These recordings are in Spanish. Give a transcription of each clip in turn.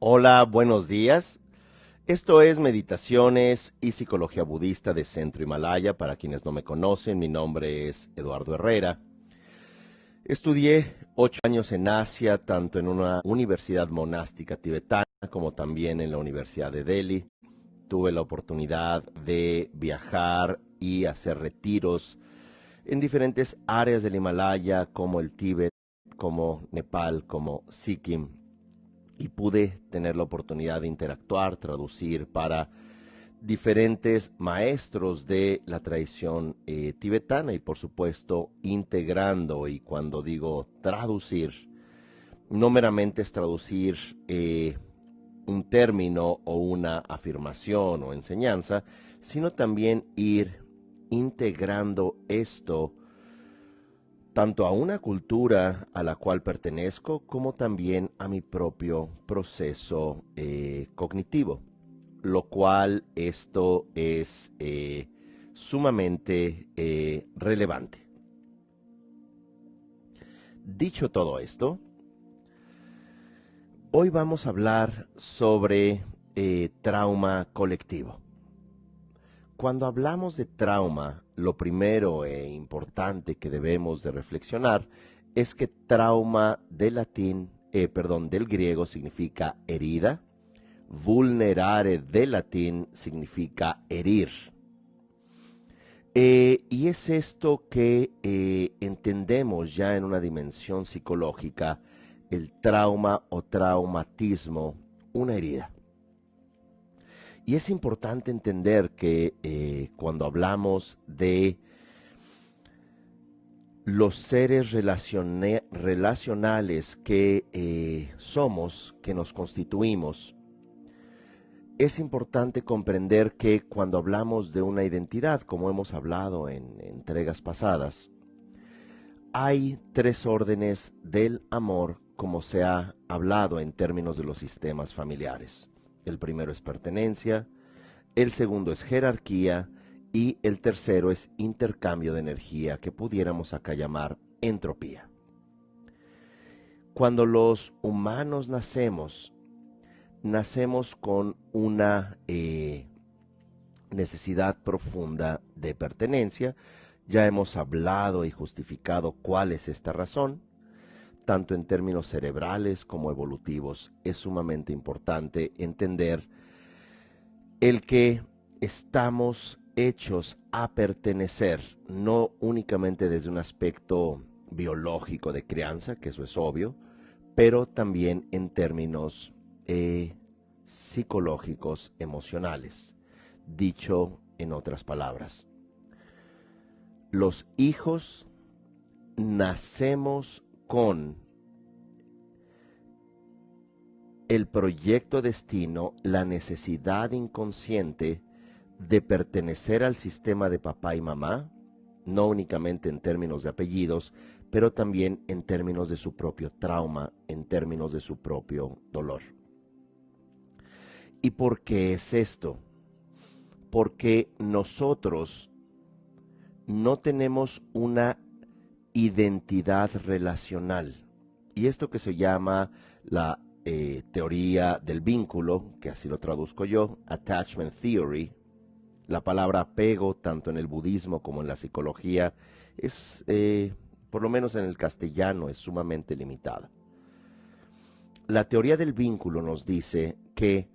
Hola, buenos días. Esto es Meditaciones y Psicología Budista de Centro Himalaya. Para quienes no me conocen, mi nombre es Eduardo Herrera. Estudié 8 años en Asia, tanto en una universidad monástica tibetana como también en la Universidad de Delhi. Tuve la oportunidad de viajar y hacer retiros en diferentes áreas del Himalaya, como el Tíbet, como Nepal, como Sikkim, y pude tener la oportunidad de interactuar, traducir para diferentes maestros de la tradición tibetana y por supuesto integrando, y cuando digo traducir, no meramente es traducir un término o una afirmación o enseñanza, sino también ir integrando esto tanto a una cultura a la cual pertenezco como también a mi propio proceso cognitivo, lo cual esto es sumamente relevante. Dicho todo esto, hoy vamos a hablar sobre trauma colectivo. Cuando hablamos de trauma, lo primero e importante que debemos de reflexionar es que trauma del griego significa herida, vulnerare del latín significa herir. Y es esto que entendemos ya en una dimensión psicológica, el trauma o traumatismo, una herida. Y es importante entender que cuando hablamos de los seres relacionales que somos, que nos constituimos, es importante comprender que cuando hablamos de una identidad, como hemos hablado en entregas pasadas, hay tres órdenes del amor, como se ha hablado en términos de los sistemas familiares. El primero es pertenencia, el segundo es jerarquía y el tercero es intercambio de energía, que pudiéramos acá llamar entropía. Cuando los humanos nacemos con una necesidad profunda de pertenencia. Ya hemos hablado y justificado cuál es esta razón. Tanto en términos cerebrales como evolutivos, es sumamente importante entender el que estamos hechos a pertenecer, no únicamente desde un aspecto biológico de crianza, que eso es obvio, pero también en términos psicológicos, emocionales. Dicho en otras palabras, los hijos nacemos con el proyecto destino, la necesidad inconsciente de pertenecer al sistema de papá y mamá, no únicamente en términos de apellidos, pero también en términos de su propio trauma, en términos de su propio dolor. ¿Y por qué es esto? Porque nosotros no tenemos una identidad relacional. Y esto que se llama la teoría del vínculo, que así lo traduzco yo, attachment theory, la palabra apego, tanto en el budismo como en la psicología, es, por lo menos en el castellano, es sumamente limitada. La teoría del vínculo nos dice que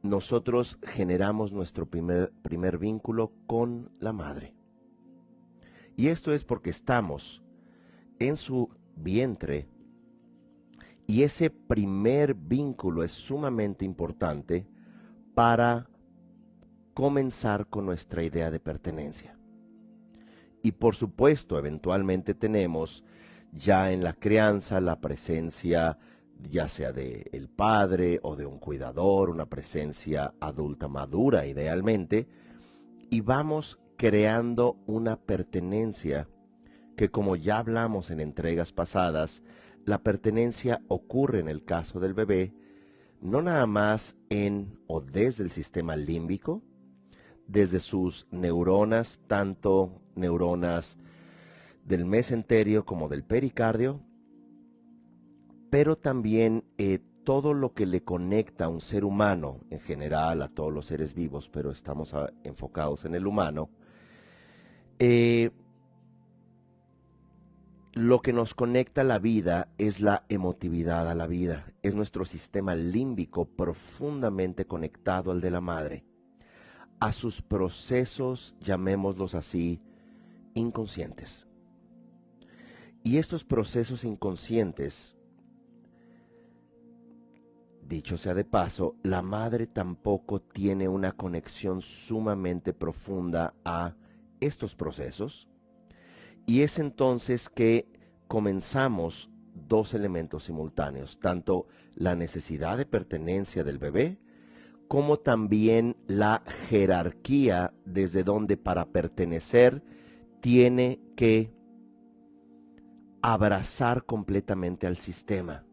nosotros generamos nuestro primer vínculo con la madre. Y esto es porque estamos en su vientre, y ese primer vínculo es sumamente importante para comenzar con nuestra idea de pertenencia. Y por supuesto, eventualmente tenemos ya en la crianza la presencia ya sea de el padre o de un cuidador, una presencia adulta madura idealmente, y vamos creando una pertenencia que, como ya hablamos en entregas pasadas, la pertenencia ocurre en el caso del bebé no nada más en o desde el sistema límbico, desde sus neuronas, tanto neuronas del mesenterio como del pericardio, pero también todo lo que le conecta a un ser humano, en general a todos los seres vivos, pero estamos enfocados en el humano, lo que nos conecta a la vida es la emotividad a la vida, es nuestro sistema límbico profundamente conectado al de la madre, a sus procesos, llamémoslos así, inconscientes. Y estos procesos inconscientes, dicho sea de paso, la madre tampoco tiene una conexión sumamente profunda a estos procesos, y es entonces que comenzamos dos elementos simultáneos, tanto la necesidad de pertenencia del bebé, como también la jerarquía desde donde para pertenecer tiene que abrazar completamente al sistema.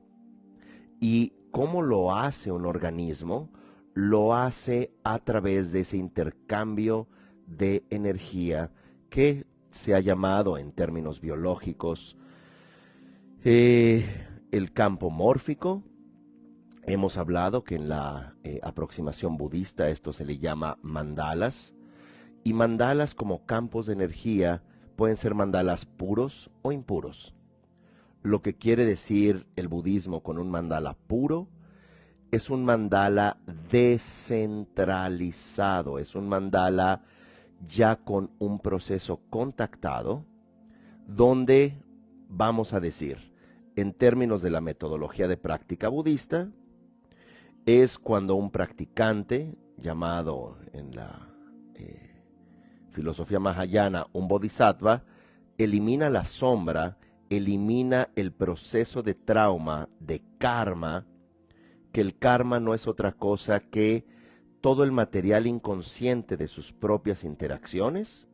¿Y cómo lo hace un organismo? Lo hace a través de ese intercambio de energía que se ha llamado en términos biológicos el campo mórfico. Hemos hablado que en la aproximación budista esto se le llama mandalas, y mandalas como campos de energía pueden ser mandalas puros o impuros. Lo que quiere decir el budismo con un mandala puro es un mandala descentralizado, es un mandala ya con un proceso contactado, donde vamos a decir, en términos de la metodología de práctica budista, es cuando un practicante, llamado en la filosofía mahayana un bodhisattva, elimina la sombra, elimina el proceso de trauma, de karma, que el karma no es otra cosa que todo el material inconsciente de sus propias interacciones,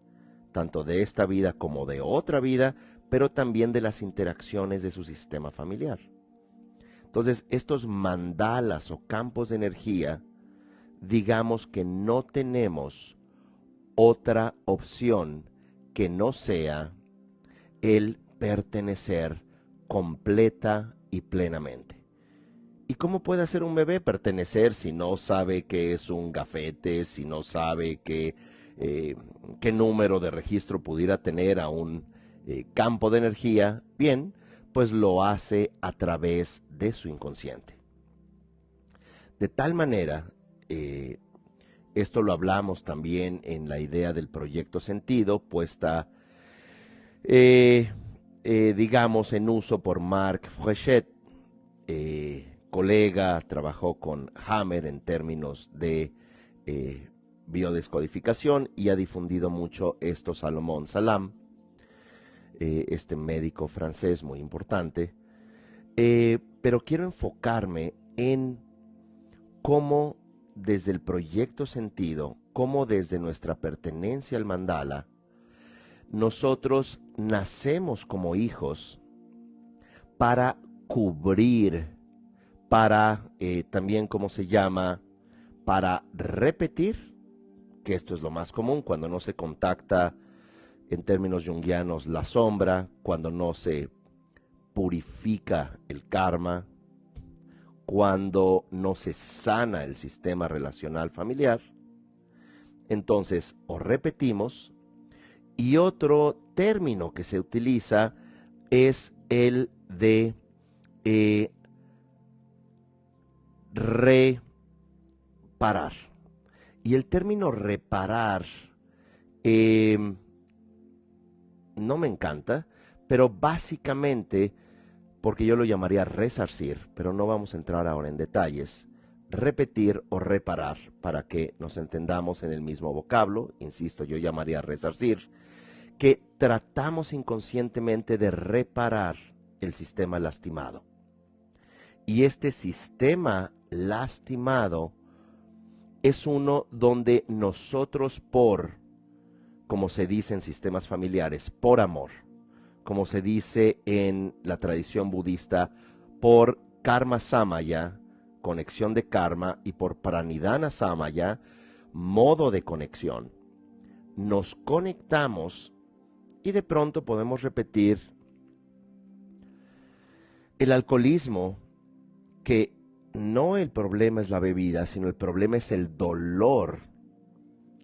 tanto de esta vida como de otra vida, pero también de las interacciones de su sistema familiar. Entonces, estos mandalas o campos de energía, digamos que no tenemos otra opción que no sea el pertenecer completa y plenamente. ¿Y cómo puede hacer un bebé pertenecer si no sabe qué es un gafete, si no sabe qué número de registro pudiera tener a un campo de energía? Bien, pues lo hace a través de su inconsciente. De tal manera, esto lo hablamos también en la idea del proyecto sentido, puesta, digamos, en uso por Marc Fréchet, colega, trabajó con Hammer en términos de biodescodificación y ha difundido mucho esto Salomón Salam, este médico francés muy importante. Pero quiero enfocarme en cómo desde el proyecto sentido, cómo desde nuestra pertenencia al mandala, nosotros nacemos como hijos para cubrir, para también, ¿cómo se llama?, para repetir, que esto es lo más común cuando no se contacta en términos junguianos la sombra, cuando no se purifica el karma, cuando no se sana el sistema relacional familiar. Entonces, o repetimos, y otro término que se utiliza es el de reparar. Y el término reparar no me encanta, pero básicamente, porque yo lo llamaría resarcir, pero no vamos a entrar ahora en detalles, repetir o reparar, para que nos entendamos en el mismo vocablo, insisto, yo llamaría resarcir, que tratamos inconscientemente de reparar el sistema lastimado. Y este sistema lastimado es uno donde nosotros como se dice en sistemas familiares, por amor, como se dice en la tradición budista, por karma samaya, conexión de karma, y por pranidhana samaya, modo de conexión, nos conectamos y de pronto podemos repetir el alcoholismo, que no el problema es la bebida, sino el problema es el dolor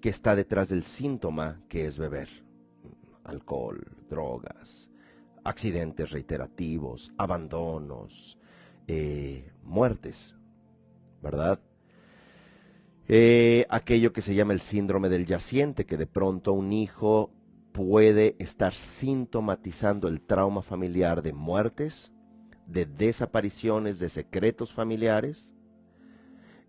que está detrás del síntoma que es beber. Alcohol, drogas, accidentes reiterativos, abandonos, muertes, ¿verdad? Aquello que se llama el síndrome del yaciente, que de pronto un hijo puede estar sintomatizando el trauma familiar de muertes, de desapariciones, de secretos familiares,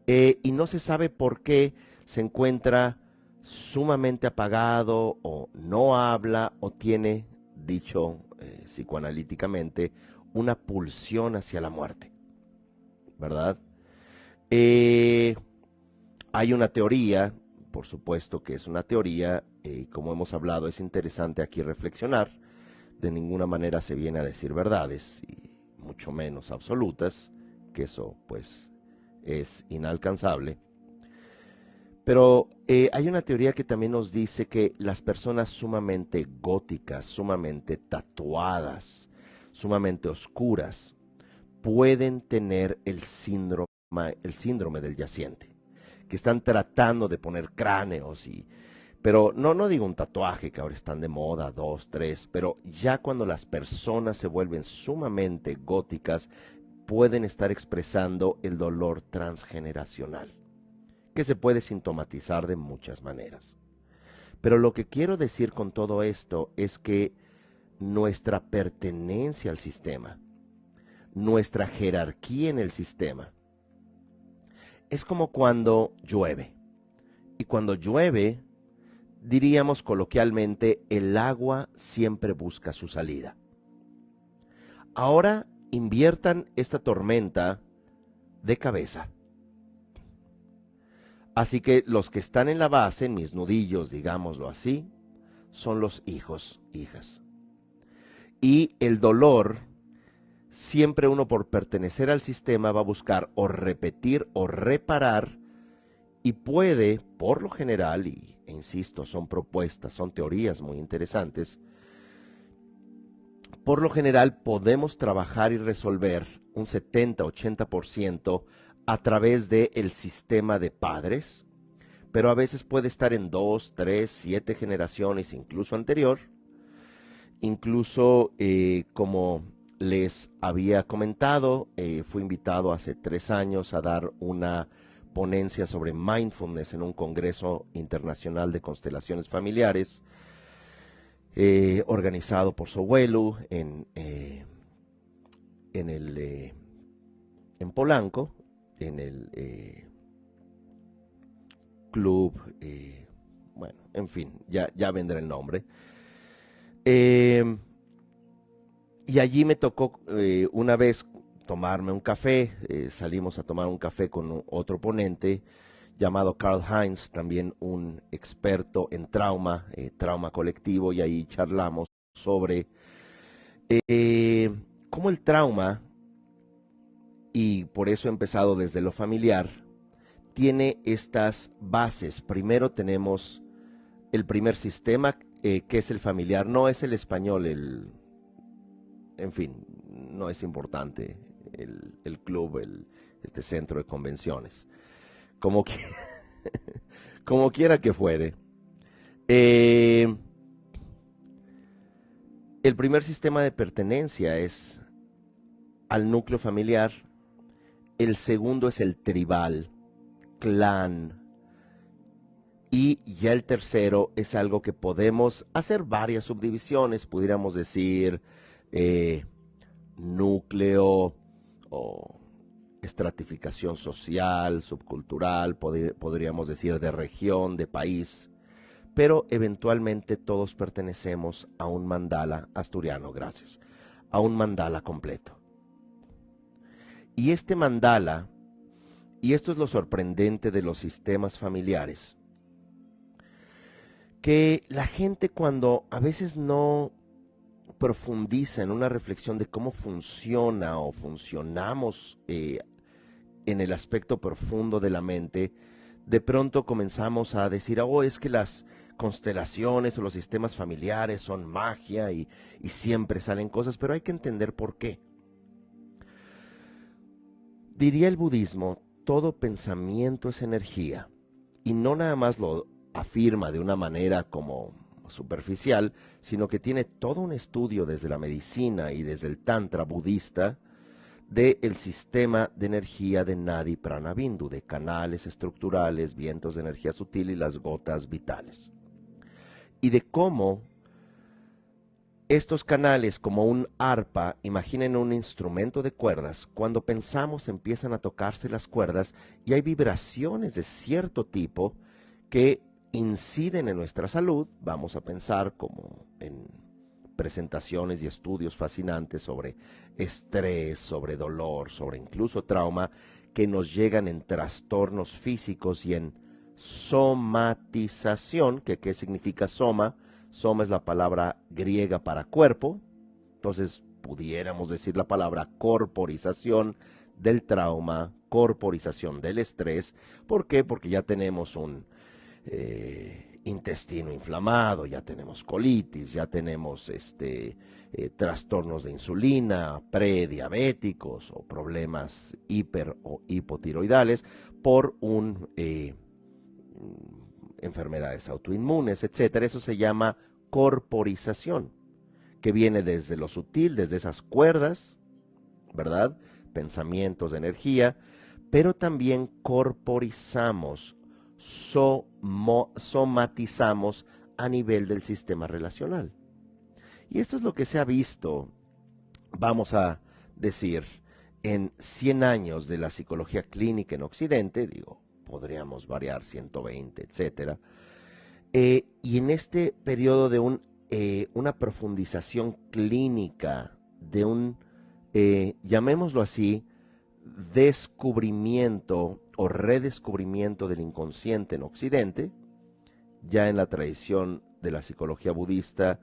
y no se sabe por qué se encuentra sumamente apagado o no habla o tiene, dicho psicoanalíticamente, una pulsión hacia la muerte, ¿verdad? Eh, Hay una teoría, por supuesto que es una teoría, como hemos hablado, es interesante aquí reflexionar. De ninguna manera se viene a decir verdades, y mucho menos absolutas, que eso pues es inalcanzable. Pero hay una teoría que también nos dice que las personas sumamente góticas, sumamente tatuadas, sumamente oscuras, pueden tener el síndrome del yaciente, que están tratando de poner cráneos pero no digo un tatuaje que ahora están de moda, dos, tres, pero ya cuando las personas se vuelven sumamente góticas, pueden estar expresando el dolor transgeneracional, que se puede sintomatizar de muchas maneras. Pero lo que quiero decir con todo esto es que nuestra pertenencia al sistema, nuestra jerarquía en el sistema, es como cuando llueve. Y cuando llueve, diríamos coloquialmente, el agua siempre busca su salida. Ahora inviertan esta tormenta de cabeza. Así que los que están en la base, en mis nudillos, digámoslo así, son los hijos, hijas. Y el dolor, siempre uno por pertenecer al sistema va a buscar o repetir o reparar, y puede, por lo general, e insisto, son propuestas, son teorías muy interesantes, por lo general podemos trabajar y resolver un 70-80% a través del sistema de padres, pero a veces puede estar en 2, 3, 7 generaciones, incluso anterior. Incluso, como les había comentado, fui invitado hace 3 años a dar una ponencia sobre mindfulness en un congreso internacional de constelaciones familiares, organizado por Sowelu en Polanco, en el club, bueno, en fin, ya vendrá el nombre. Y allí me tocó una vez tomarme un café, salimos a tomar un café con otro ponente llamado Karl Heinz, también un experto en trauma colectivo, y ahí charlamos sobre eh, cómo el trauma, y por eso he empezado desde lo familiar, tiene estas bases. Primero tenemos el primer sistema, que es el familiar, no es el español, en fin, no es importante el club, este centro de convenciones, como, que, como quiera que fuere. Eh, el primer sistema de pertenencia es al núcleo familiar, el segundo es el tribal, clan, y ya el tercero es algo que podemos hacer varias subdivisiones, pudiéramos decir núcleo o estratificación social, subcultural, podríamos decir de región, de país, pero eventualmente todos pertenecemos a un mandala asturiano, gracias, a un mandala completo. Y este mandala, y esto es lo sorprendente de los sistemas familiares, que la gente, cuando a veces no profundiza en una reflexión de cómo funciona o funcionamos en el aspecto profundo de la mente, de pronto comenzamos a decir, oh, es que las constelaciones o los sistemas familiares son magia y siempre salen cosas, pero hay que entender por qué. Diría el budismo, todo pensamiento es energía, y no nada más lo afirma de una manera como superficial, sino que tiene todo un estudio desde la medicina y desde el tantra budista del sistema de energía de Nadi Prana Bindu, de canales estructurales, vientos de energía sutil y las gotas vitales. Y de cómo estos canales, como un arpa, imaginen un instrumento de cuerdas, cuando pensamos empiezan a tocarse las cuerdas y hay vibraciones de cierto tipo que inciden en nuestra salud. Vamos a pensar como en presentaciones y estudios fascinantes sobre estrés, sobre dolor, sobre incluso trauma, que nos llegan en trastornos físicos y en somatización, que ¿qué significa soma? Soma es la palabra griega para cuerpo, entonces pudiéramos decir la palabra corporización del trauma, corporización del estrés. ¿Por qué? Porque ya tenemos un intestino inflamado, ya tenemos colitis, ya tenemos trastornos de insulina, prediabéticos o problemas hiper o hipotiroidales por enfermedades autoinmunes, etcétera. Eso se llama corporización, que viene desde lo sutil, desde esas cuerdas, ¿verdad? Pensamientos de energía, pero también corporizamos, somatizamos a nivel del sistema relacional. Y esto es lo que se ha visto, vamos a decir, en 100 años de la psicología clínica en Occidente, digo, podríamos variar 120, etcétera. Y en este periodo de una profundización clínica, de llamémoslo así, descubrimiento o redescubrimiento del inconsciente en Occidente, ya en la tradición de la psicología budista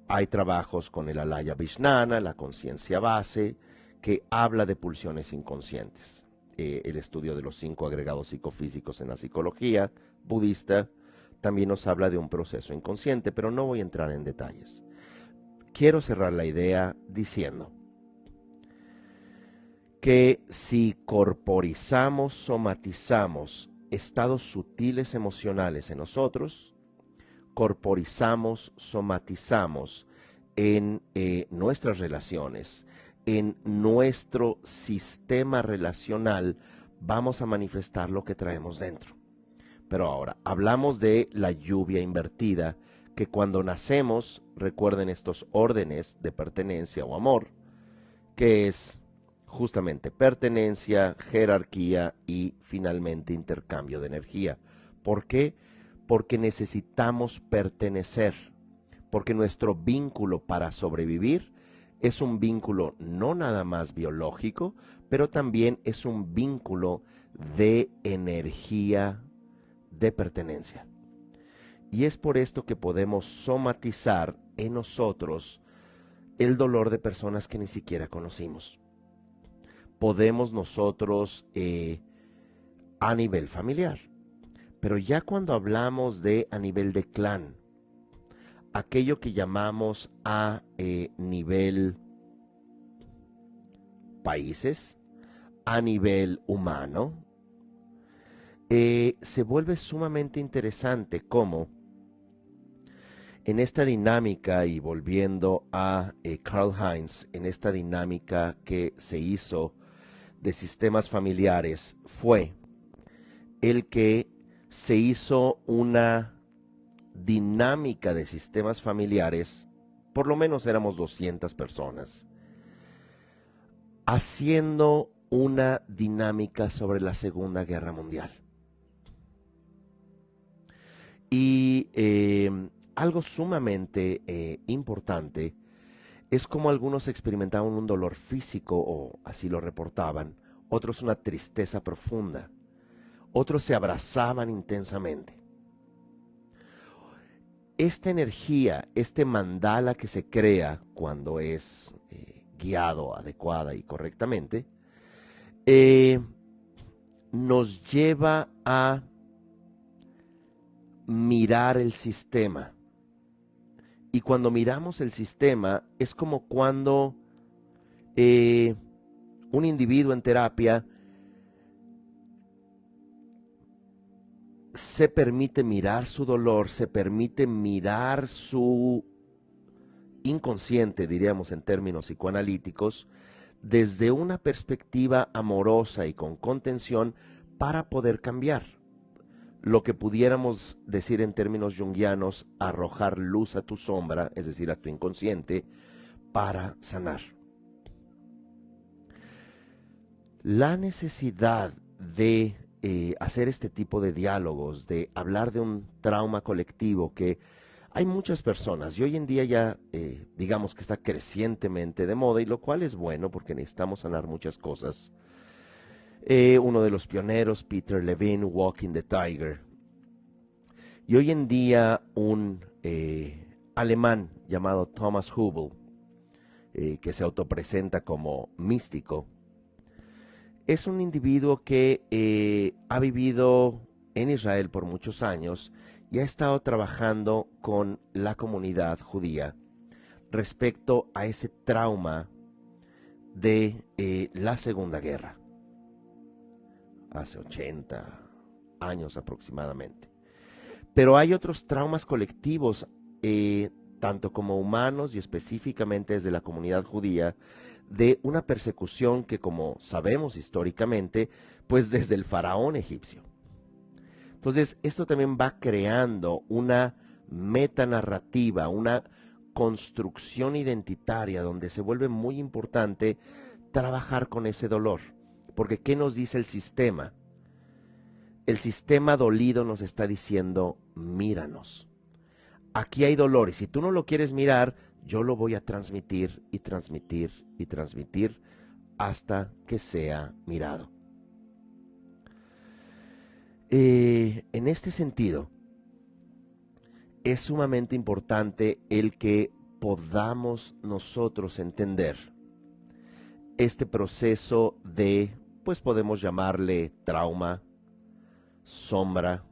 hay trabajos con el Alaya Vijnana, la conciencia base, que habla de pulsiones inconscientes. El estudio de los 5 agregados psicofísicos en la psicología budista también nos habla de un proceso inconsciente, pero no voy a entrar en detalles. Quiero cerrar la idea diciendo que si corporizamos, somatizamos estados sutiles emocionales en nosotros, corporizamos, somatizamos en nuestras relaciones, en nuestro sistema relacional, vamos a manifestar lo que traemos dentro. Pero ahora, hablamos de la lluvia invertida, que cuando nacemos, recuerden estos órdenes de pertenencia o amor, que es justamente pertenencia, jerarquía y finalmente intercambio de energía. ¿Por qué? Porque necesitamos pertenecer, porque nuestro vínculo para sobrevivir es un vínculo no nada más biológico, pero también es un vínculo de energía, de pertenencia. Y es por esto que podemos somatizar en nosotros el dolor de personas que ni siquiera conocimos. Podemos nosotros a nivel familiar, pero ya cuando hablamos de a nivel de clan, aquello que llamamos a nivel países, a nivel humano, se vuelve sumamente interesante cómo en esta dinámica, y volviendo a Karl Heinz, en esta dinámica que se hizo de sistemas familiares, fue el que se hizo una dinámica de sistemas familiares, por lo menos éramos 200 personas, haciendo una dinámica sobre la Segunda Guerra Mundial. Y algo sumamente importante es como algunos experimentaban un dolor físico, o así lo reportaban, otros una tristeza profunda, otros se abrazaban intensamente. Esta energía, este mandala que se crea cuando es guiado adecuada y correctamente, nos lleva a mirar el sistema. Y cuando miramos el sistema es como cuando un individuo en terapia se permite mirar su dolor, se permite mirar su inconsciente, diríamos en términos psicoanalíticos, desde una perspectiva amorosa y con contención para poder cambiar. Lo que pudiéramos decir en términos junguianos, arrojar luz a tu sombra, es decir, a tu inconsciente, para sanar. La necesidad de hacer este tipo de diálogos, de hablar de un trauma colectivo que hay muchas personas y hoy en día ya digamos que está crecientemente de moda, y lo cual es bueno porque necesitamos sanar muchas cosas. Uno de los pioneros, Peter Levine, Walking the Tiger. Y hoy en día un alemán llamado Thomas Hübl, que se autopresenta como místico, es un individuo que ha vivido en Israel por muchos años y ha estado trabajando con la comunidad judía respecto a ese trauma de la Segunda Guerra, hace 80 años aproximadamente. Pero hay otros traumas colectivos, tanto como humanos y específicamente desde la comunidad judía, de una persecución que, como sabemos históricamente, pues desde el faraón egipcio. Entonces, esto también va creando una metanarrativa, una construcción identitaria donde se vuelve muy importante trabajar con ese dolor. Porque ¿qué nos dice el sistema? El sistema dolido nos está diciendo, míranos. Aquí hay dolor y si tú no lo quieres mirar, yo lo voy a transmitir y transmitir y transmitir hasta que sea mirado. En este sentido, es sumamente importante el que podamos nosotros entender este proceso de, pues podemos llamarle trauma, sombra.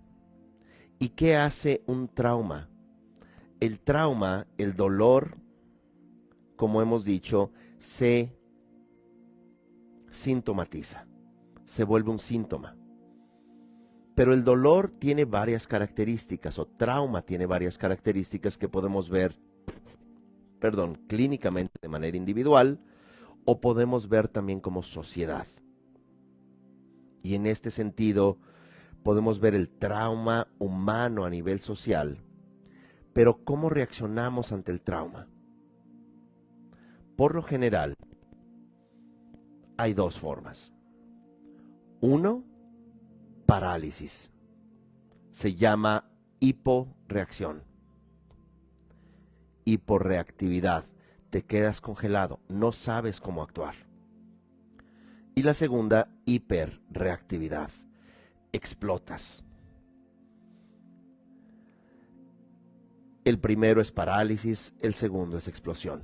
¿Y qué hace un trauma? El trauma, el dolor, como hemos dicho, se sintomatiza, se vuelve un síntoma. Pero el dolor tiene varias características, o trauma tiene varias características que podemos ver, clínicamente de manera individual, o podemos ver también como sociedad. Y en este sentido, podemos ver el trauma humano a nivel social, pero ¿cómo reaccionamos ante el trauma? Por lo general, hay dos formas. Uno, parálisis. Se llama hiporeacción. Hiporreactividad. Te quedas congelado, no sabes cómo actuar. Y la segunda, hiperreactividad. Explotas. El primero es parálisis, el segundo es explosión.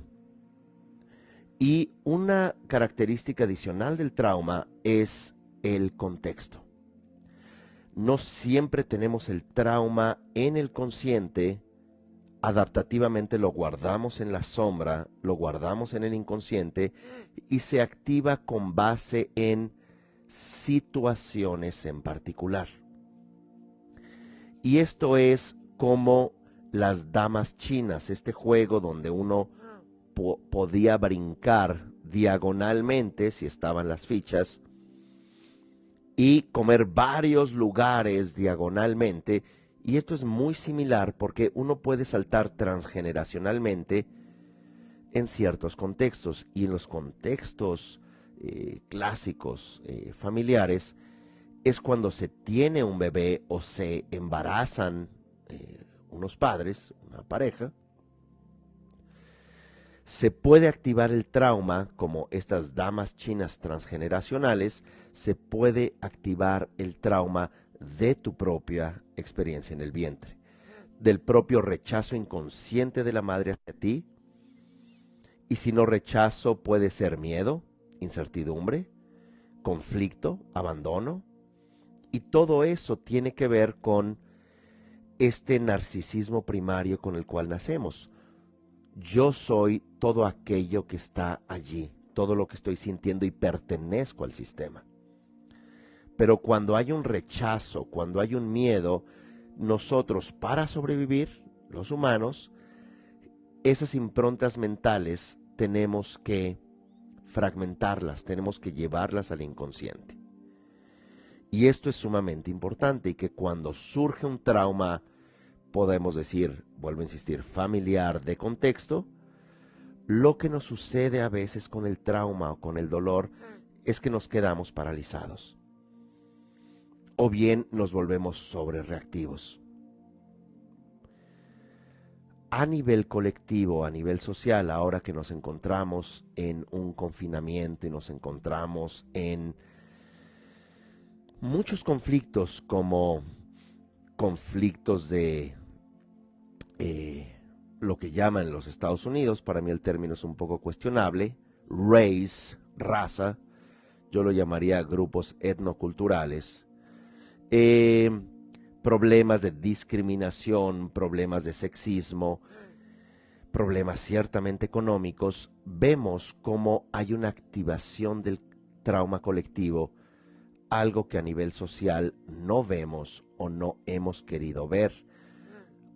Y una característica adicional del trauma es el contexto. No siempre tenemos el trauma en el consciente, adaptativamente lo guardamos en la sombra, lo guardamos en el inconsciente y se activa con base en situaciones en particular. Y esto es como las damas chinas, este juego donde uno podía brincar diagonalmente si estaban las fichas y comer varios lugares diagonalmente, y esto es muy similar porque uno puede saltar transgeneracionalmente en ciertos contextos, y en los contextos clásicos familiares es cuando se tiene un bebé o se embarazan unos padres, una pareja. Se puede activar el trauma, como estas damas chinas transgeneracionales, se puede activar el trauma de tu propia experiencia en el vientre, del propio rechazo inconsciente de la madre hacia ti. Y si no rechazo, puede ser miedo, incertidumbre, conflicto, abandono. Y todo eso tiene que ver con este narcisismo primario con el cual nacemos. Yo soy todo aquello que está allí, todo lo que estoy sintiendo y pertenezco al sistema. Pero cuando hay un rechazo, cuando hay un miedo, nosotros para sobrevivir, los humanos, esas improntas mentales tenemos que fragmentarlas, tenemos que llevarlas al inconsciente. Y esto es sumamente importante y que cuando surge un trauma, podemos decir, vuelvo a insistir, familiar de contexto, lo que nos sucede a veces con el trauma o con el dolor es que nos quedamos paralizados. O bien nos volvemos sobrereactivos. A nivel colectivo, a nivel social, ahora que nos encontramos en un confinamiento y nos encontramos en muchos conflictos como conflictos de lo que llaman en los Estados Unidos, para mí el término es un poco cuestionable, race, raza, yo lo llamaría grupos etnoculturales, problemas de discriminación, problemas de sexismo, problemas ciertamente económicos, vemos cómo hay una activación del trauma colectivo, algo que a nivel social no vemos o no hemos querido ver,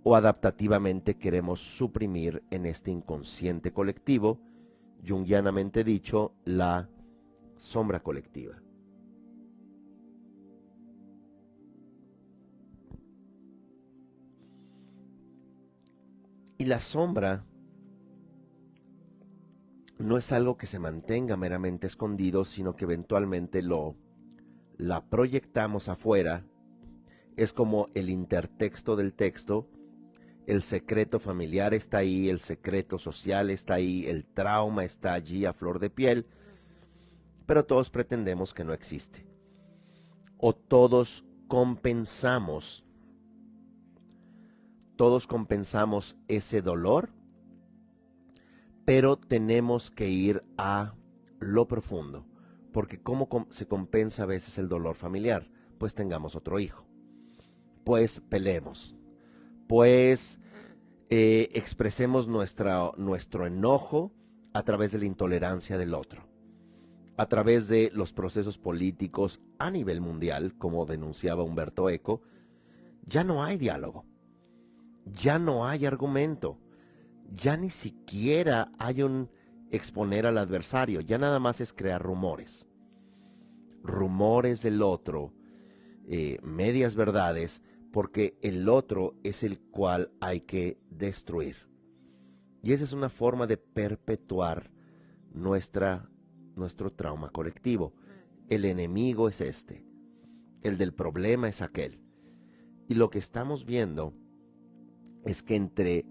o adaptativamente queremos suprimir en este inconsciente colectivo, junguianamente dicho, la sombra colectiva. Y la sombra no es algo que se mantenga meramente escondido, sino que eventualmente la proyectamos afuera. Es como el intertexto del texto. El secreto familiar está ahí, el secreto social está ahí, el trauma está allí a flor de piel, pero todos pretendemos que no existe. O todos compensamos ese dolor, pero tenemos que ir a lo profundo, porque ¿cómo se compensa a veces el dolor familiar? Pues tengamos otro hijo, pues peleemos, pues expresemos nuestro enojo a través de la intolerancia del otro, a través de los procesos políticos a nivel mundial, como denunciaba Humberto Eco. Ya no hay diálogo, ya no hay argumento, ya ni siquiera hay un exponer al adversario, ya nada más es crear rumores, rumores del otro, medias verdades, porque el otro es el cual hay que destruir. Y esa es una forma de perpetuar nuestro trauma colectivo. El enemigo es este, el del problema es aquel. Y lo que estamos viendo es que entre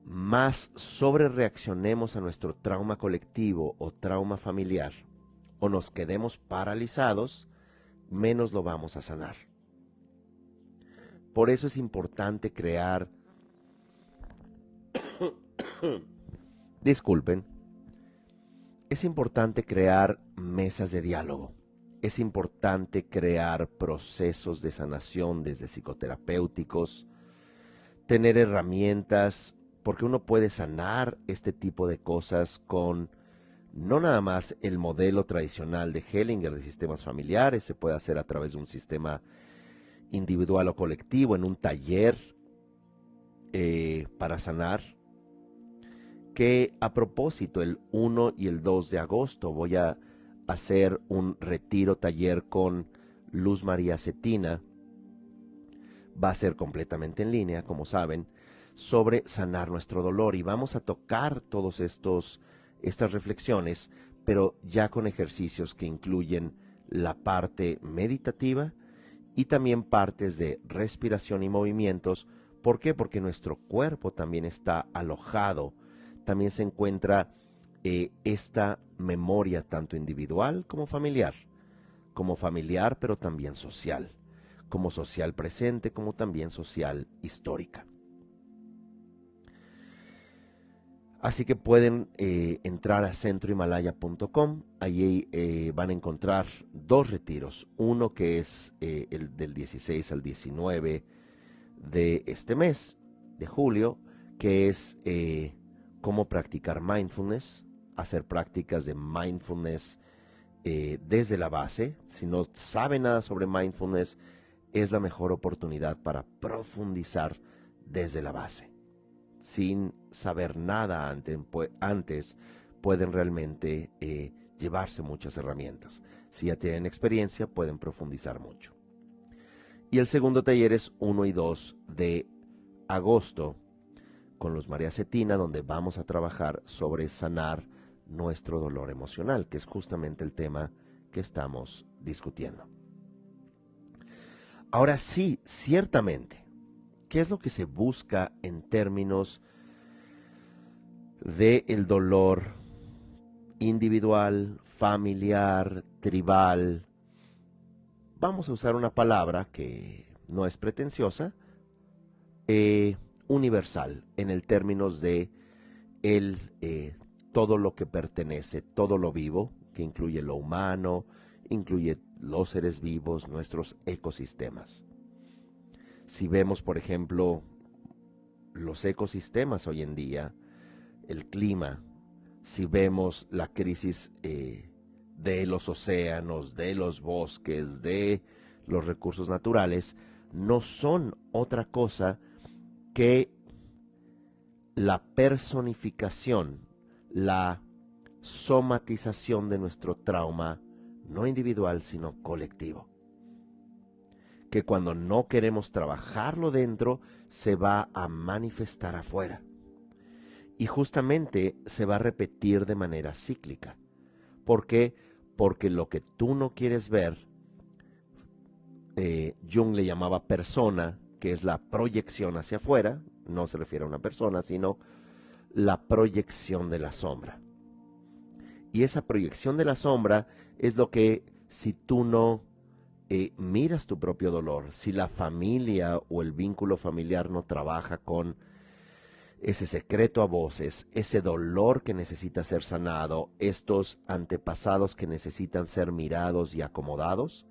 más sobrereaccionemos a nuestro trauma colectivo o trauma familiar, o nos quedemos paralizados, menos lo vamos a sanar. Por eso es importante crear, disculpen, es importante crear mesas de diálogo. Es importante crear procesos de sanación desde psicoterapéuticos, tener herramientas, porque uno puede sanar este tipo de cosas con no nada más el modelo tradicional de Hellinger de sistemas familiares, se puede hacer a través de un sistema individual o colectivo, en un taller para sanar, que a propósito el 1 y el 2 de agosto voy a hacer un retiro taller con Luz María Cetina, va a ser completamente en línea, como saben, sobre sanar nuestro dolor y vamos a tocar todos estas reflexiones, pero ya con ejercicios que incluyen la parte meditativa y también partes de respiración y movimientos. ¿Por qué? Porque nuestro cuerpo también está alojado, también se encuentra esta memoria tanto individual como familiar pero también social, como social presente, como también social histórica. Así que pueden entrar a centrohimalaya.com, allí van a encontrar 2 retiros, uno que es el del 16 al 19 de este mes, de julio, que es cómo practicar mindfulness, hacer prácticas de mindfulness desde la base. Si no sabe nada sobre mindfulness, es la mejor oportunidad para profundizar desde la base. Sin saber nada antes pueden realmente llevarse muchas herramientas. Si ya tienen experiencia, pueden profundizar mucho. Y el segundo taller es 1 y 2 de agosto con los María Cetina, donde vamos a trabajar sobre sanar nuestro dolor emocional, que es justamente el tema que estamos discutiendo. Ahora sí, ciertamente, ¿qué es lo que se busca en términos del dolor individual, familiar, tribal? Vamos a usar una palabra que no es pretenciosa, universal, en el términos de todo lo que pertenece, todo lo vivo, que incluye lo humano, incluye los seres vivos, nuestros ecosistemas. Si vemos, por ejemplo, los ecosistemas hoy en día, el clima, si vemos la crisis de los océanos, de los bosques, de los recursos naturales, no son otra cosa que la personificación, la somatización de nuestro trauma, no individual, sino colectivo. Que cuando no queremos trabajarlo dentro, se va a manifestar afuera. Y justamente se va a repetir de manera cíclica. ¿Por qué? Porque lo que tú no quieres ver, Jung le llamaba persona, que es la proyección hacia afuera, no se refiere a una persona, sino la proyección de la sombra. Y esa proyección de la sombra es lo que, si tú no miras tu propio dolor, si la familia o el vínculo familiar no trabaja con ese secreto a voces, ese dolor que necesita ser sanado, estos antepasados que necesitan ser mirados y acomodados,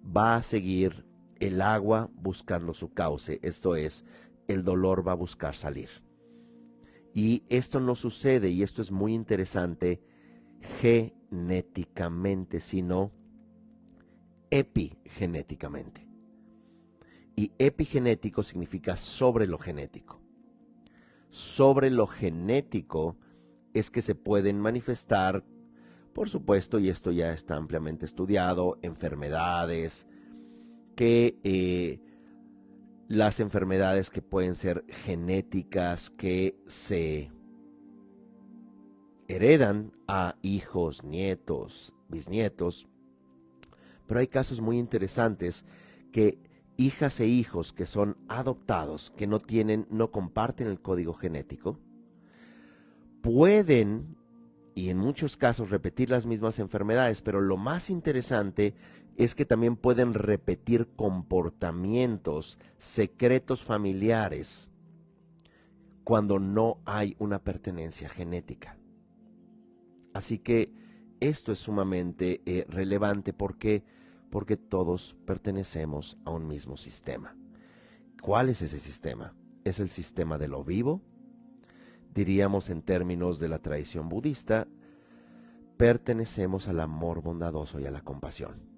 va a seguir el agua buscando su cauce, esto es, el dolor va a buscar salir. Y esto no sucede, y esto es muy interesante, genéticamente, sino epigenéticamente. Y epigenético significa sobre lo genético. Sobre lo genético es que se pueden manifestar, por supuesto, y esto ya está ampliamente estudiado, enfermedades, que las enfermedades que pueden ser genéticas, que se heredan a hijos, nietos, bisnietos, pero hay casos muy interesantes que hijas e hijos que son adoptados, que no comparten el código genético, pueden, y en muchos casos, repetir las mismas enfermedades, pero lo más interesante es que también pueden repetir comportamientos, secretos familiares, cuando no hay una pertenencia genética. Así que esto es sumamente relevante porque todos pertenecemos a un mismo sistema. ¿Cuál es ese sistema? Es el sistema de lo vivo. Diríamos en términos de la tradición budista, pertenecemos al amor bondadoso y a la compasión.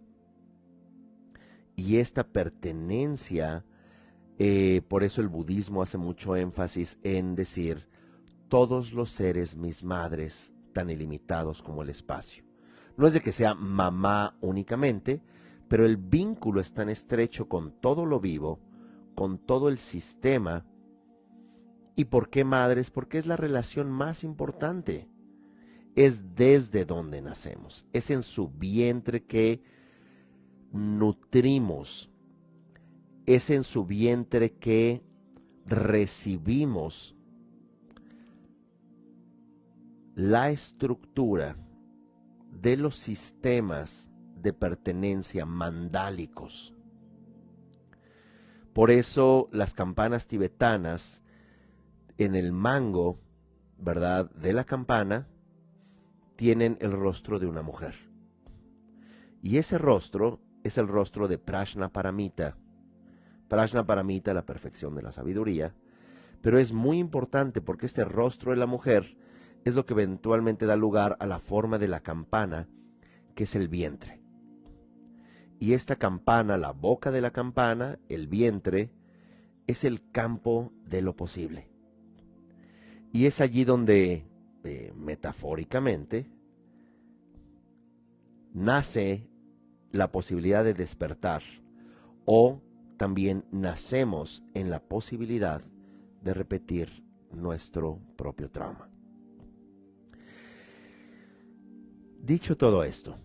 Y esta pertenencia, por eso el budismo hace mucho énfasis en decir, todos los seres, mis madres, tan ilimitados como el espacio. No es de que sea mamá únicamente, pero el vínculo es tan estrecho con todo lo vivo, con todo el sistema. ¿Y por qué madres? Porque es la relación más importante. Es desde donde nacemos, es en su vientre que nutrimos, es en su vientre que recibimos la estructura de los sistemas de pertenencia mandálicos. Por eso las campanas tibetanas en el mango, ¿verdad?, de la campana, tienen el rostro de una mujer. Y ese rostro es el rostro de Prajnaparamita. Prajnaparamita, la perfección de la sabiduría. Pero es muy importante porque este rostro de la mujer es lo que eventualmente da lugar a la forma de la campana, que es el vientre. Y esta campana, la boca de la campana, el vientre, es el campo de lo posible. Y es allí donde, metafóricamente, nace la posibilidad de despertar, o también nacemos en la posibilidad de repetir nuestro propio trauma. Dicho todo esto,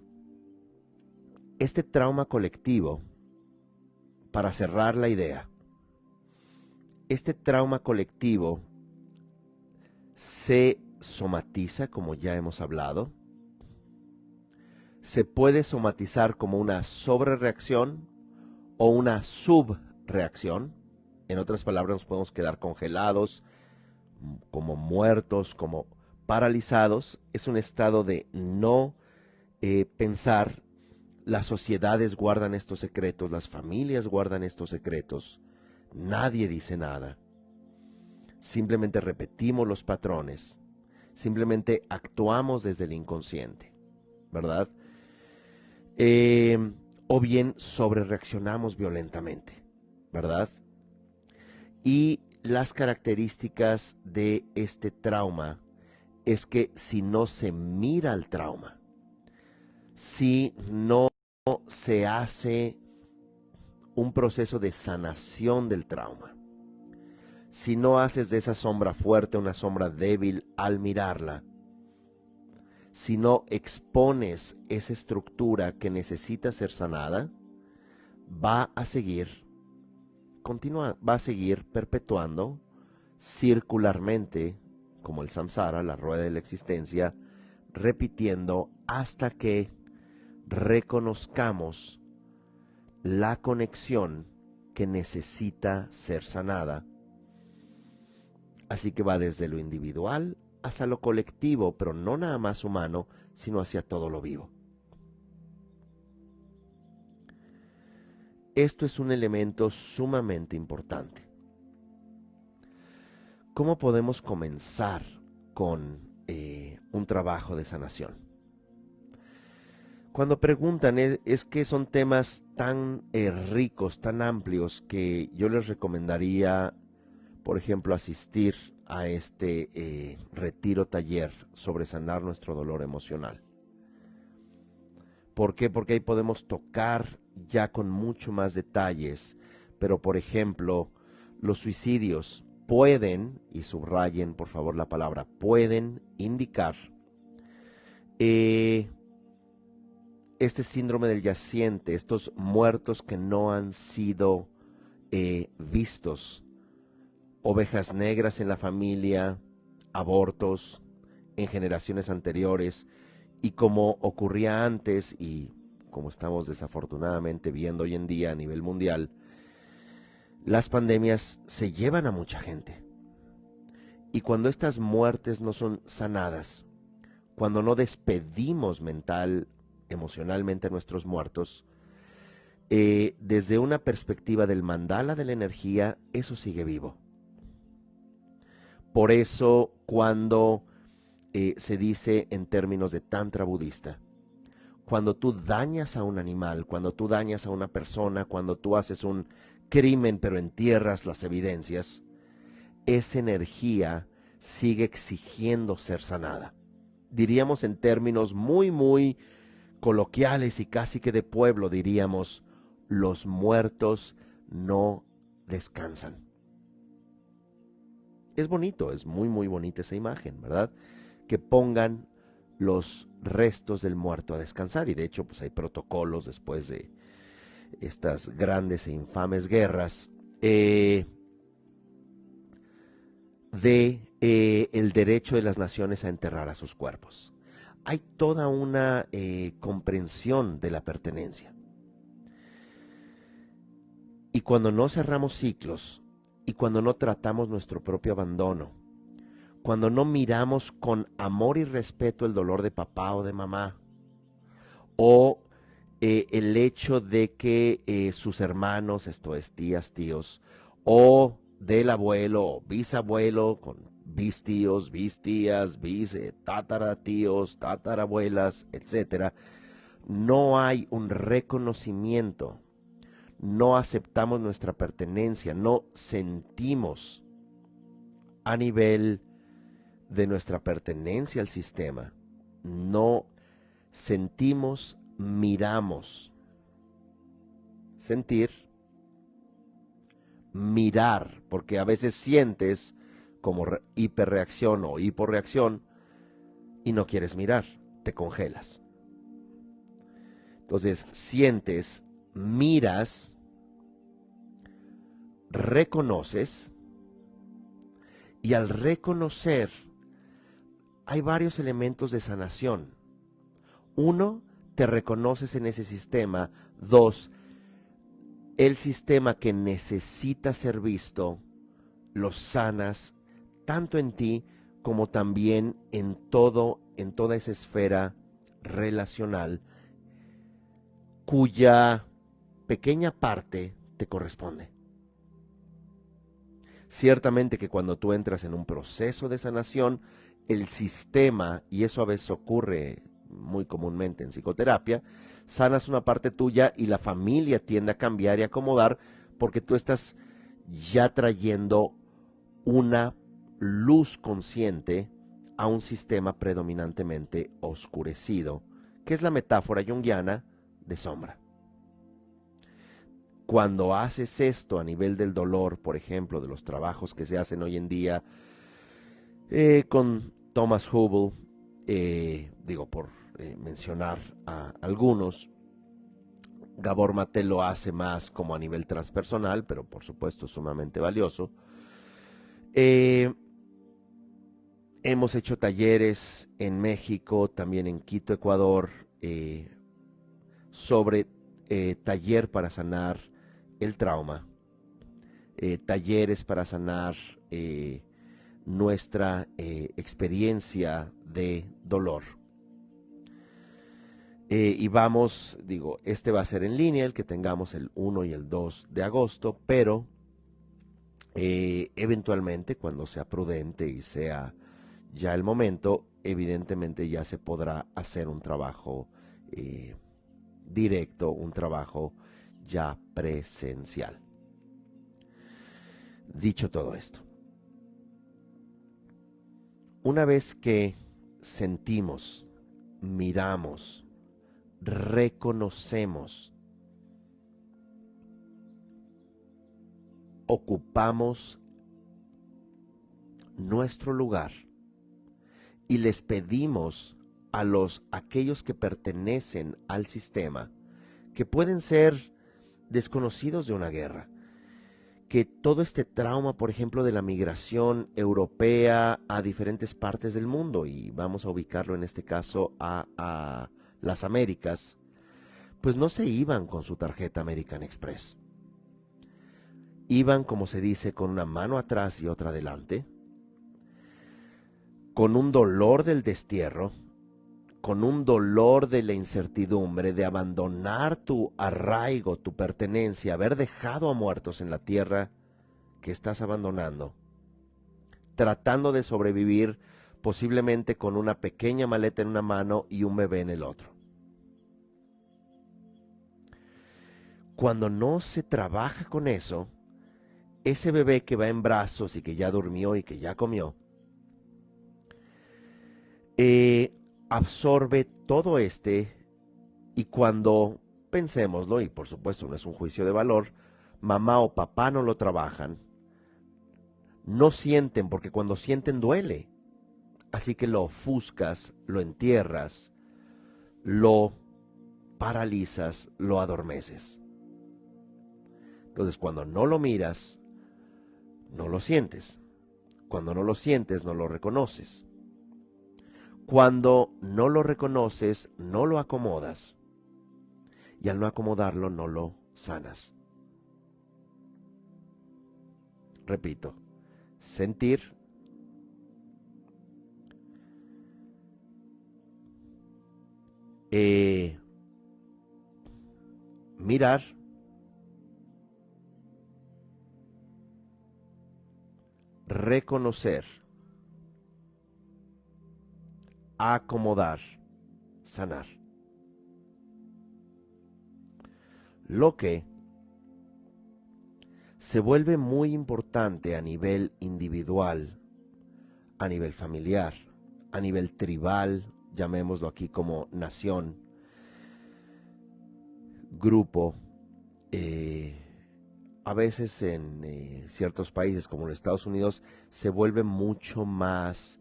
este trauma colectivo, para cerrar la idea, este trauma colectivo se somatiza, como ya hemos hablado, se puede somatizar como una sobrereacción o una subreacción. En otras palabras, nos podemos quedar congelados, como muertos, como paralizados. Es un estado de no pensar. Las sociedades guardan estos secretos, las familias guardan estos secretos. Nadie dice nada. Simplemente repetimos los patrones. Simplemente actuamos desde el inconsciente, ¿verdad? O bien sobrereaccionamos violentamente, ¿verdad? Y las características de este trauma es que si no se mira el trauma, si no se hace un proceso de sanación del trauma, si no haces de esa sombra fuerte una sombra débil al mirarla, si no expones esa estructura que necesita ser sanada, va a seguir perpetuando circularmente, como el samsara, la rueda de la existencia, repitiendo hasta que reconozcamos la conexión que necesita ser sanada. Así que va desde lo individual hasta lo colectivo, pero no nada más humano, sino hacia todo lo vivo. Esto es un elemento sumamente importante. ¿Cómo podemos comenzar con un trabajo de sanación? Cuando preguntan, es que son temas tan ricos, tan amplios, que yo les recomendaría, por ejemplo, asistir a este retiro taller sobre sanar nuestro dolor emocional. ¿Por qué? Porque ahí podemos tocar ya con mucho más detalles, pero por ejemplo, los suicidios pueden, y subrayen por favor la palabra, pueden indicar este síndrome del yaciente, estos muertos que no han sido vistos, ovejas negras en la familia, abortos en generaciones anteriores, y como ocurría antes y como estamos desafortunadamente viendo hoy en día a nivel mundial, las pandemias se llevan a mucha gente. Y cuando estas muertes no son sanadas, cuando no despedimos mental, emocionalmente a nuestros muertos, desde una perspectiva del mandala de la energía, eso sigue vivo. Por eso, cuando se dice en términos de tantra budista, cuando tú dañas a un animal, cuando tú dañas a una persona, cuando tú haces un crimen pero entierras las evidencias, esa energía sigue exigiendo ser sanada. Diríamos en términos muy coloquiales y casi que de pueblo, diríamos, los muertos no descansan. Es bonito, es muy bonita esa imagen, ¿verdad? Que pongan los restos del muerto a descansar, y de hecho pues hay protocolos después de estas grandes e infames guerras el derecho de las naciones a enterrar a sus cuerpos. Hay toda una comprensión de la pertenencia. Y cuando no cerramos ciclos, y cuando no tratamos nuestro propio abandono, cuando no miramos con amor y respeto el dolor de papá o de mamá, o el hecho de que sus hermanos, esto es tías, tíos, o del abuelo o bisabuelo, con bis tíos, bis tías, bis tataratíos, tatarabuelas, etcétera, no hay un reconocimiento, no aceptamos nuestra pertenencia, no sentimos a nivel de nuestra pertenencia al sistema, no sentimos, miramos. Sentir, mirar, porque a veces sientes como hiperreacción o hiporreacción y no quieres mirar, te congelas. Entonces sientes, miras, reconoces, y al reconocer hay varios elementos de sanación. Uno, te reconoces en ese sistema. Dos, el sistema que necesita ser visto, lo sanas tanto en ti como también en toda esa esfera relacional cuya pequeña parte te corresponde. Ciertamente que cuando tú entras en un proceso de sanación, el sistema, y eso a veces ocurre muy comúnmente en psicoterapia, sanas una parte tuya y la familia tiende a cambiar y acomodar porque tú estás ya trayendo una luz consciente a un sistema predominantemente oscurecido, que es la metáfora junguiana de sombra. Cuando haces esto a nivel del dolor, por ejemplo, de los trabajos que se hacen hoy en día con Thomas Hubble, digo por mencionar a algunos, Gabor Maté lo hace más como a nivel transpersonal, pero por supuesto sumamente valioso. Hemos hecho talleres en México, también en Quito, Ecuador, sobre taller para sanar el trauma, talleres para sanar nuestra experiencia de dolor. Y vamos, digo, este va a ser en línea, el que tengamos el 1 y el 2 de agosto, pero eventualmente cuando sea prudente y sea ya el momento, evidentemente ya se podrá hacer un trabajo directo, un trabajo ya presencial. Dicho todo esto, una vez que sentimos, miramos, reconocemos, ocupamos nuestro lugar y les pedimos a aquellos que pertenecen al sistema, que pueden ser desconocidos de una guerra, que todo este trauma, por ejemplo, de la migración europea a diferentes partes del mundo, y vamos a ubicarlo en este caso a las Américas, pues no se iban con su tarjeta American Express. Iban, como se dice, con una mano atrás y otra adelante, con un dolor del destierro, con un dolor de la incertidumbre, de abandonar tu arraigo, tu pertenencia, haber dejado a muertos en la tierra que estás abandonando, tratando de sobrevivir posiblemente con una pequeña maleta en una mano y un bebé en el otro. Cuando no se trabaja con eso, ese bebé que va en brazos y que ya durmió y que ya comió, absorbe todo y cuando pensémoslo, y por supuesto no es un juicio de valor, mamá o papá no lo trabajan, no sienten, porque cuando sienten duele, así que lo ofuscas, lo entierras, lo paralizas, lo adormeces. Entonces cuando no lo miras, no lo sientes. Cuando no lo sientes, no lo reconoces. Cuando no lo reconoces, no lo acomodas. Y al no acomodarlo, no lo sanas. Repito, sentir, mirar, reconocer acomodar, sanar. Lo que se vuelve muy importante a nivel individual, a nivel familiar, a nivel tribal, llamémoslo aquí como nación, grupo, a veces en ciertos países como los Estados Unidos se vuelve mucho más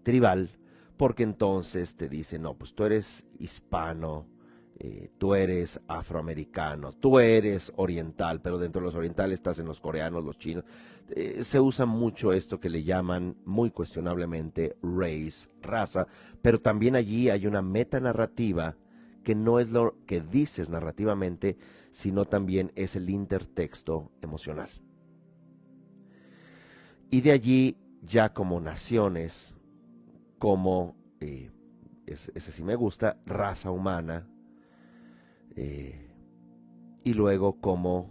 tribal, porque entonces te dicen, no, pues tú eres hispano, tú eres afroamericano, tú eres oriental, pero dentro de los orientales estás en los coreanos, los chinos. Se usa mucho esto que le llaman muy cuestionablemente race, raza, pero también allí hay una metanarrativa que no es lo que dices narrativamente, sino también es el intertexto emocional. Y de allí ya como naciones, como, ese sí me gusta, raza humana, eh, y luego como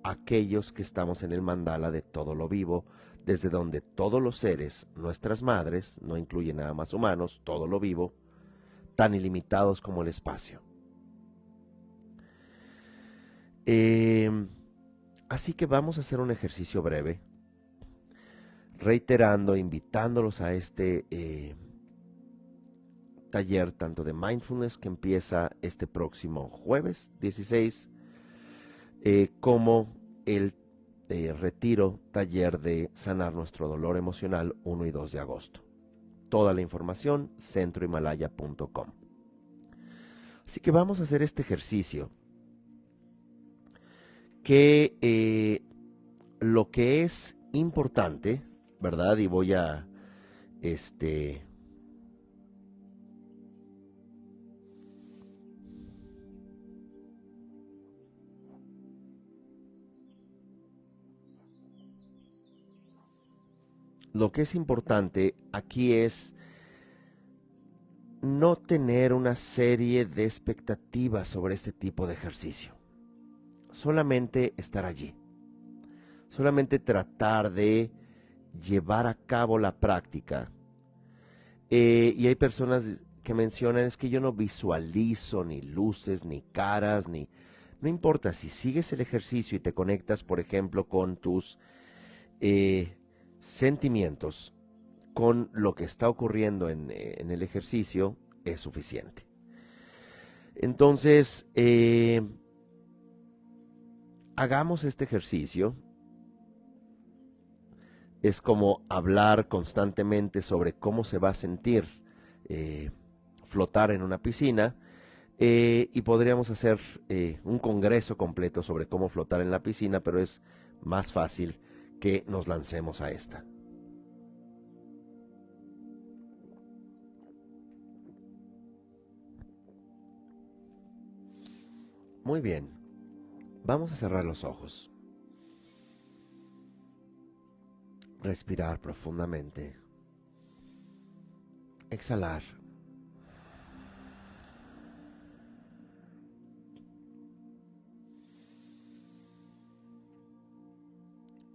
aquellos que estamos en el mandala de todo lo vivo, desde donde todos los seres, nuestras madres, no incluye nada más humanos, todo lo vivo, tan ilimitados como el espacio. Eh, Así que vamos a hacer un ejercicio breve, reiterando, invitándolos a este taller tanto de mindfulness que empieza este próximo jueves 16, como el retiro taller de sanar nuestro dolor emocional 1 y 2 de agosto. Toda la información centrohimalaya.com. Así que vamos a hacer este ejercicio que lo que es importante, ¿verdad? Y voy a este lo que es importante aquí es no tener una serie de expectativas sobre este tipo de ejercicio. Solamente estar allí. Solamente tratar de llevar a cabo la práctica. Y hay personas que mencionan, es que yo no visualizo ni luces, ni caras, ni... No importa, si sigues el ejercicio y te conectas, por ejemplo, con tus sentimientos, con lo que está ocurriendo en el ejercicio, es suficiente. Entonces, hagamos este ejercicio. Es como hablar constantemente sobre cómo se va a sentir eh, flotar en una piscina, y podríamos hacer un congreso completo sobre cómo flotar en la piscina, pero es más fácil que nos lancemos a esta. Muy bien, vamos a cerrar los ojos, respirar profundamente, exhalar.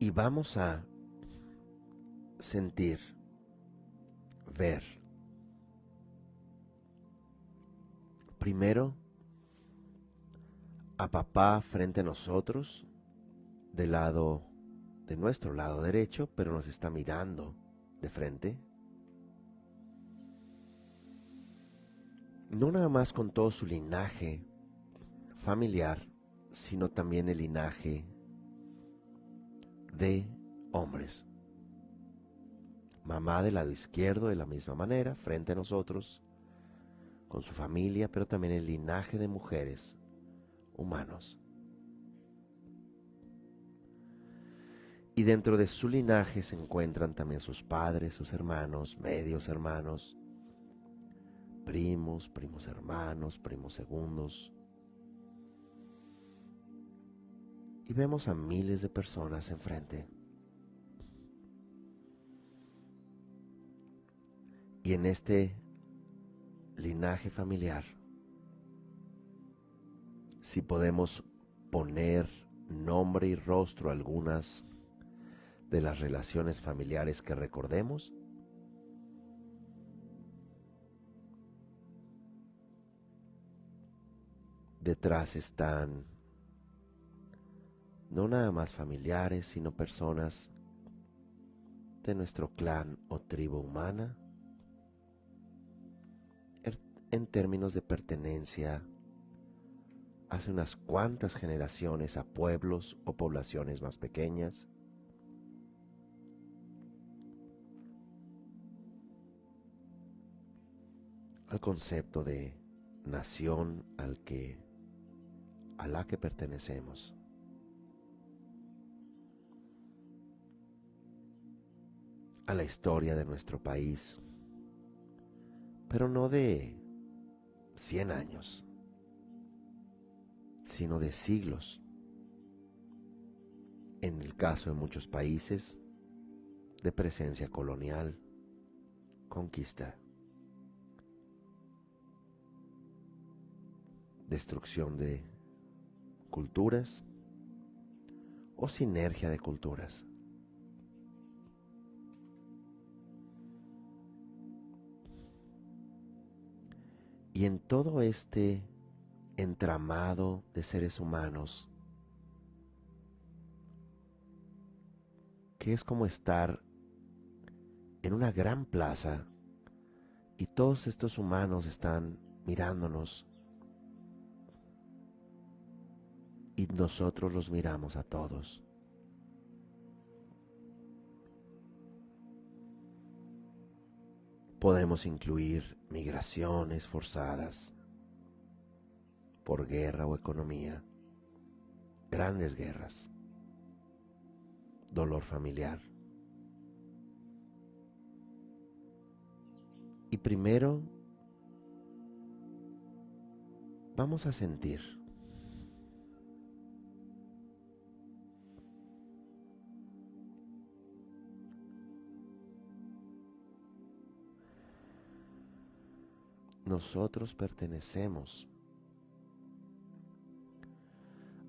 Y vamos a sentir, ver, primero a papá frente a nosotros, del lado, de nuestro lado derecho, pero nos está mirando de frente. No nada más con todo su linaje familiar, sino también el linaje de hombres. Mamá del lado izquierdo de la misma manera, frente a nosotros, con su familia, pero también el linaje de mujeres, humanos. Y dentro de su linaje se encuentran también sus padres, sus hermanos, medios hermanos, primos, primos hermanos, primos segundos. Y vemos a miles de personas enfrente. Y en este linaje familiar, si podemos poner nombre y rostro a algunas de las relaciones familiares que recordemos, Detrás están no nada más familiares, sino personas de nuestro clan o tribu humana, en términos de pertenencia hace unas cuantas generaciones a pueblos o poblaciones más pequeñas, al concepto de nación a la que pertenecemos. A la historia de nuestro país, pero no de 100 años, sino de siglos. En el caso de muchos países, de presencia colonial, conquista, destrucción de culturas o sinergia de culturas. Y en todo este entramado de seres humanos, que es como estar en una gran plaza y todos estos humanos están mirándonos y nosotros los miramos a todos. Podemos incluir migraciones forzadas por guerra o economía, grandes guerras, dolor familiar. Y primero vamos a sentir. Nosotros pertenecemos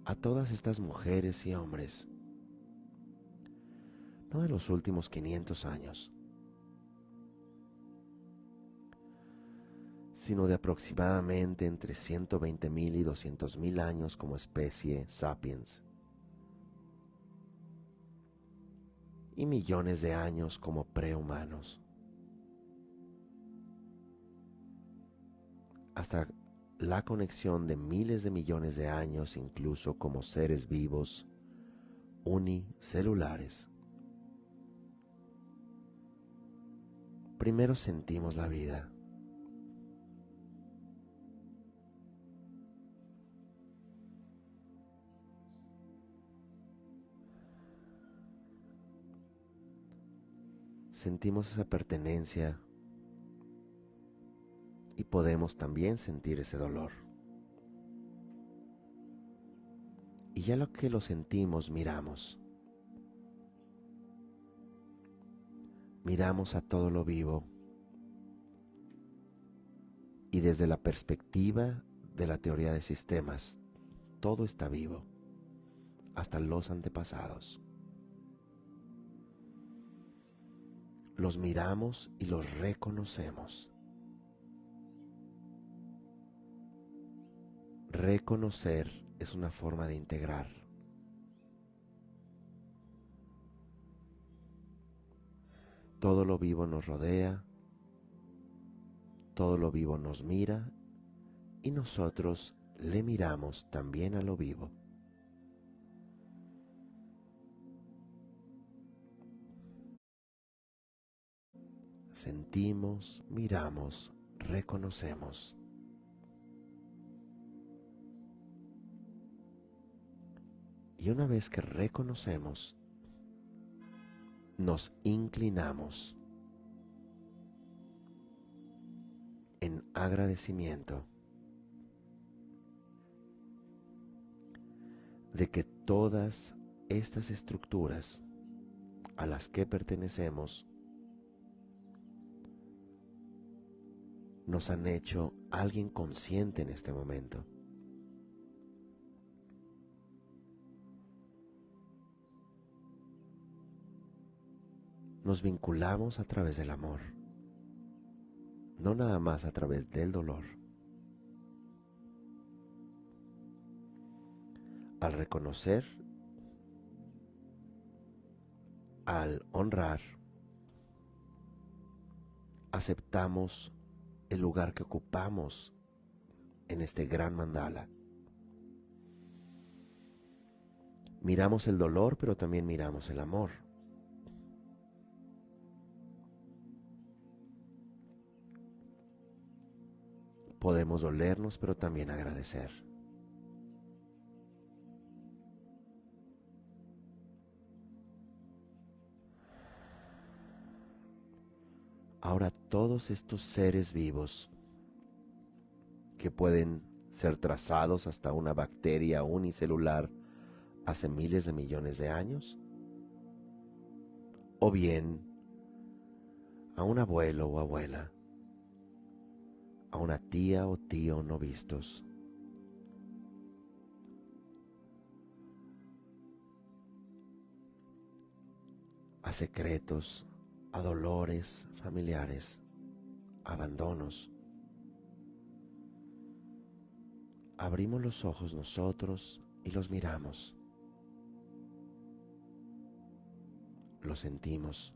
a todas estas mujeres y hombres, no de los últimos 500 años, sino de aproximadamente entre 120,000 y 200,000 años como especie sapiens, y millones de años como prehumanos, hasta la conexión de miles de millones de años incluso como seres vivos unicelulares. Primero sentimos la vida. Sentimos esa pertenencia y podemos también sentir ese dolor. Y ya lo que lo sentimos, miramos. Miramos a todo lo vivo y desde la perspectiva de la teoría de sistemas, todo está vivo, hasta los antepasados. Los miramos y los reconocemos. Reconocer es una forma de integrar. Todo lo vivo nos rodea, todo lo vivo nos mira y nosotros le miramos también a lo vivo. Sentimos, miramos, reconocemos. Y una vez que reconocemos, nos inclinamos en agradecimiento de que todas estas estructuras a las que pertenecemos nos han hecho alguien consciente en este momento. Nos vinculamos a través del amor, no nada más a través del dolor. Al reconocer, al honrar, aceptamos el lugar que ocupamos en este gran mandala. Miramos el dolor, pero también miramos el amor. Podemos dolernos, pero también agradecer. Ahora todos estos seres vivos que pueden ser trazados hasta una bacteria unicelular hace miles de millones de años, o bien a un abuelo o abuela, a una tía o tío no vistos, a secretos, a dolores familiares, abandonos. Abrimos los ojos nosotros y los miramos. Lo sentimos.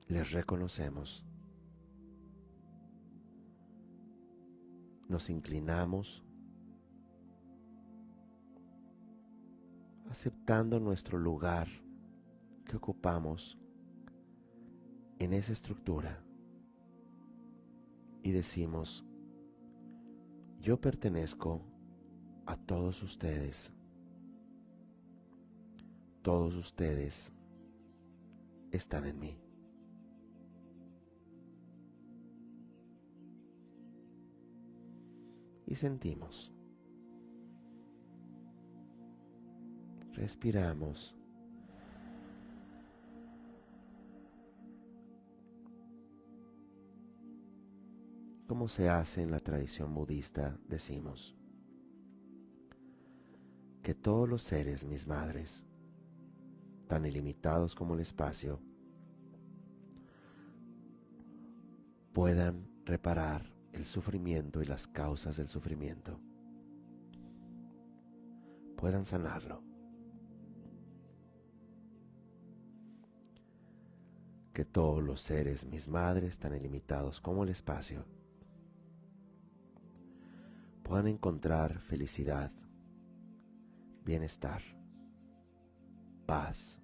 Les reconocemos. Nos inclinamos, aceptando nuestro lugar que ocupamos en esa estructura, y decimos: yo pertenezco a todos ustedes. Todos ustedes están en mí. Y sentimos. Respiramos. Como se hace en la tradición budista, decimos que todos los seres, mis madres, tan ilimitados como el espacio, puedan reparar el sufrimiento y las causas del sufrimiento, puedan sanarlo. Que todos los seres, mis madres, tan ilimitados como el espacio, puedan encontrar felicidad, bienestar, paz,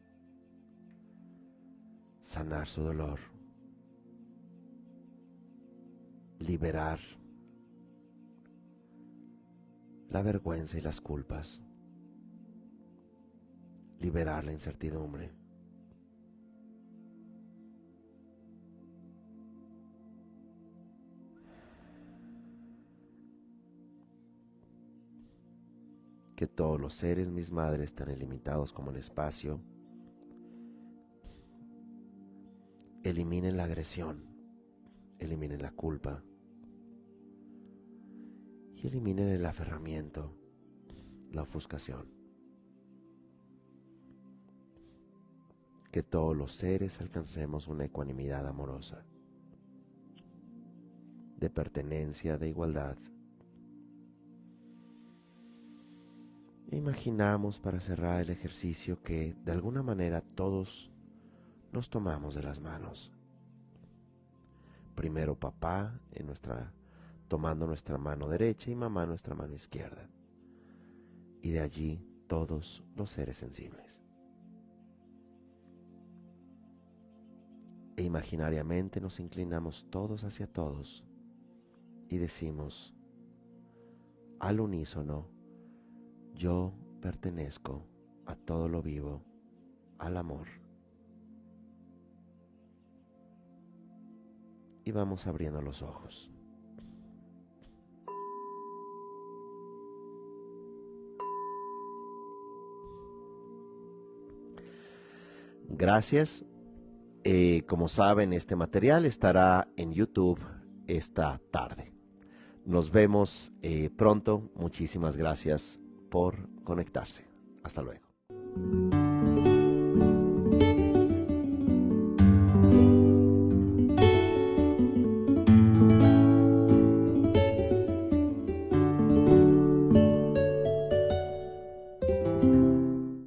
sanar su dolor, liberar la vergüenza y las culpas, liberar la incertidumbre. Que todos los seres, mis madres, tan ilimitados como el espacio, eliminen la agresión, eliminen la culpa y eliminen el aferramiento, la ofuscación. Que todos los seres alcancemos una ecuanimidad amorosa, de pertenencia, de igualdad. Imaginamos, para cerrar el ejercicio, que de alguna manera todos nos tomamos de las manos. Primero papá tomando nuestra mano derecha y mamá nuestra mano izquierda. Y de allí todos los seres sensibles. E imaginariamente nos inclinamos todos hacia todos y decimos al unísono: yo pertenezco a todo lo vivo, al amor. Y vamos abriendo los ojos. Gracias. Como saben, este material estará en YouTube esta tarde. Nos vemos pronto. Muchísimas gracias por conectarse. Hasta luego.